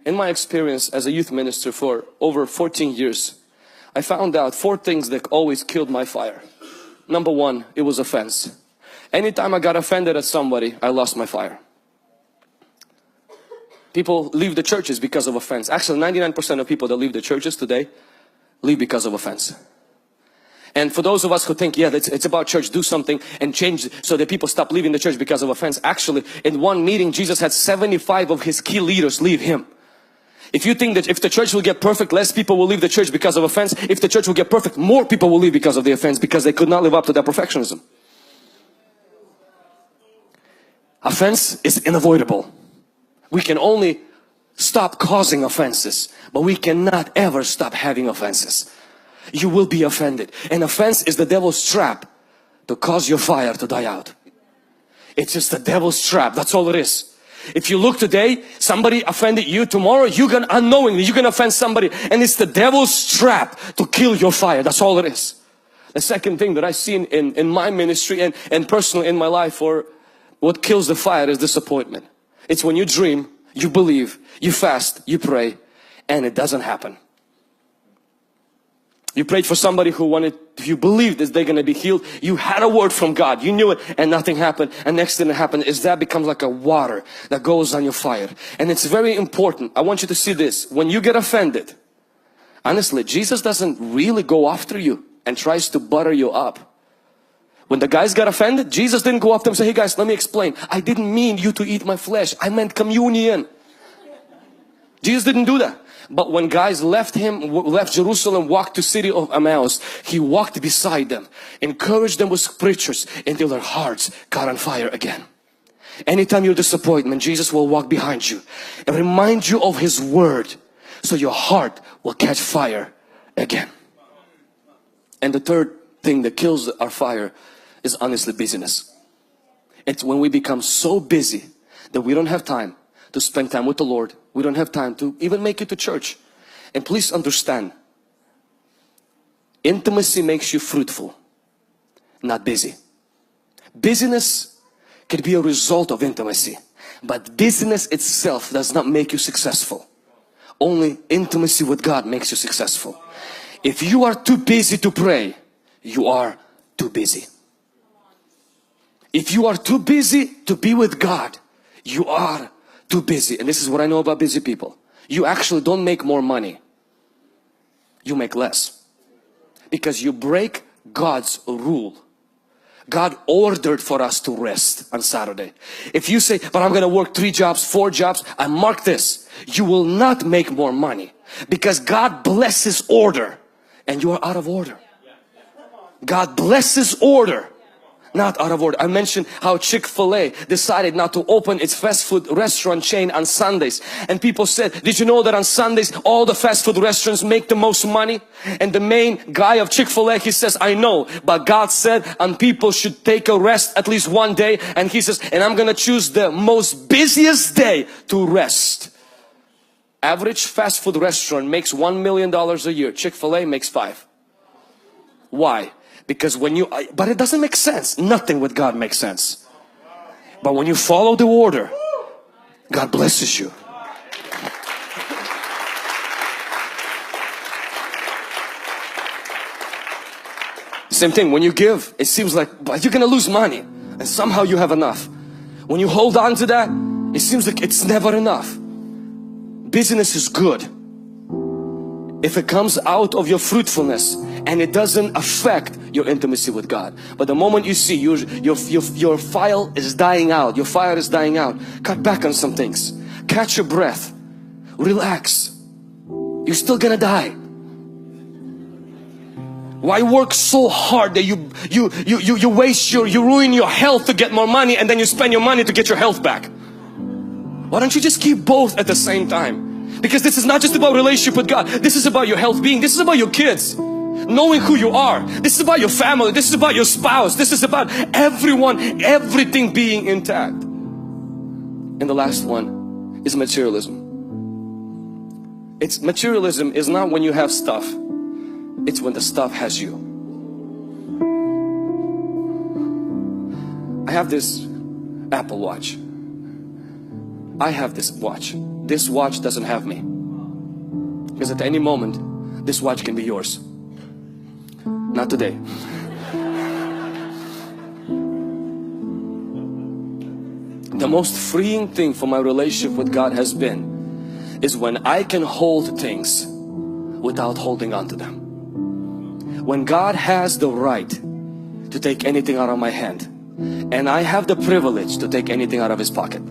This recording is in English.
In my experience as a youth minister for over 14 years, I found out 4 things that always killed my fire. Number 1, it was offense. Anytime I got offended at somebody, I lost my fire. People leave the churches because of offense. Actually, 99% of people that leave the churches today leave because of offense. And for those of us who think, yeah, it's about church, do something and change so that people stop leaving the church because of offense. Actually, in one meeting, Jesus had 75 of his key leaders leave him. If you think that if the church will get perfect, less people will leave the church because of offense. If the church will get perfect, more people will leave because of the offense, because they could not live up to that perfectionism. Offense is unavoidable. We can only stop causing offenses, but we cannot ever stop having offenses. You will be offended. And offense is the devil's trap to cause your fire to die out. It's just the devil's trap. That's all it is. If you look today, somebody offended you, tomorrow unknowingly you're gonna offend somebody, and it's the devil's trap to kill your fire. That's all it is. The second thing that I've seen in my ministry and personally in my life, or what kills the fire, is disappointment. It's when you dream, you believe, you fast, you pray, and it doesn't happen. You prayed for somebody you believed that they're going to be healed. You had a word from God. You knew it and nothing happened. And next thing that happened is that becomes like a water that goes on your fire. And it's very important. I want you to see this. When you get offended, honestly, Jesus doesn't really go after you and tries to butter you up. When the guys got offended, Jesus didn't go up to them and say, hey guys, let me explain. I didn't mean you to eat my flesh. I meant communion. Jesus didn't do that. But when guys left Jerusalem, walked to city of Emmaus, he walked beside them, encouraged them with scriptures until their hearts got on fire again. Anytime you're disappointed, Jesus will walk behind you and remind you of His word, so your heart will catch fire again. And the third thing that kills our fire is honestly busyness. It's when we become so busy that we don't have time to spend time with the Lord. We don't have time to even make it to church. And please understand, intimacy makes you fruitful, not busy. Busyness can be a result of intimacy, but busyness itself does not make you successful. Only intimacy with God makes you successful. If you are too busy to pray, you are too busy. If you are too busy to be with God, you are too busy. And this is what I know about busy people. You actually don't make more money. You make less. Because you break God's rule. God ordered for us to rest on Saturday. If you say, but I'm going to work 3 jobs, 4 jobs, I mark this. You will not make more money. Because God blesses order and you are out of order. God blesses order, not out of order. I mentioned how Chick-fil-A decided not to open its fast food restaurant chain on Sundays. And people said, did you know that on Sundays all the fast food restaurants make the most money? And the main guy of Chick-fil-A, he says, I know, but God said people should take a rest at least one day. And he says, and I'm gonna choose the most busiest day to rest. Average fast food restaurant makes $1 million a year. Chick-fil-A makes 5. Why? Because but it doesn't make sense. Nothing with God makes sense. But when you follow the order, God blesses you. Same thing, when you give, it seems like but you're gonna lose money and somehow you have enough. When you hold on to that, it seems like it's never enough. Business is good if it comes out of your fruitfulness and it doesn't affect your intimacy with God. But the moment you see your fire is dying out, your fire is dying out, cut back on some things. Catch your breath. Relax. You're still gonna die. Why work so hard that you waste you ruin your health to get more money, and then you spend your money to get your health back? Why don't you just keep both at the same time? Because this is not just about relationship with God. This is about your health being. This is about your kids. Knowing who you are. This is about your family. This is about your spouse. This is about everyone, everything being intact. And the last one is materialism. Materialism is not when you have stuff. It's when the stuff has you. I have this Apple Watch. I have this watch. this watch doesn't have me. Because at any moment, this watch can be yours. Not today. The most freeing thing for my relationship with God has been is when I can hold things without holding on to them. When God has the right to take anything out of my hand, and I have the privilege to take anything out of His pocket.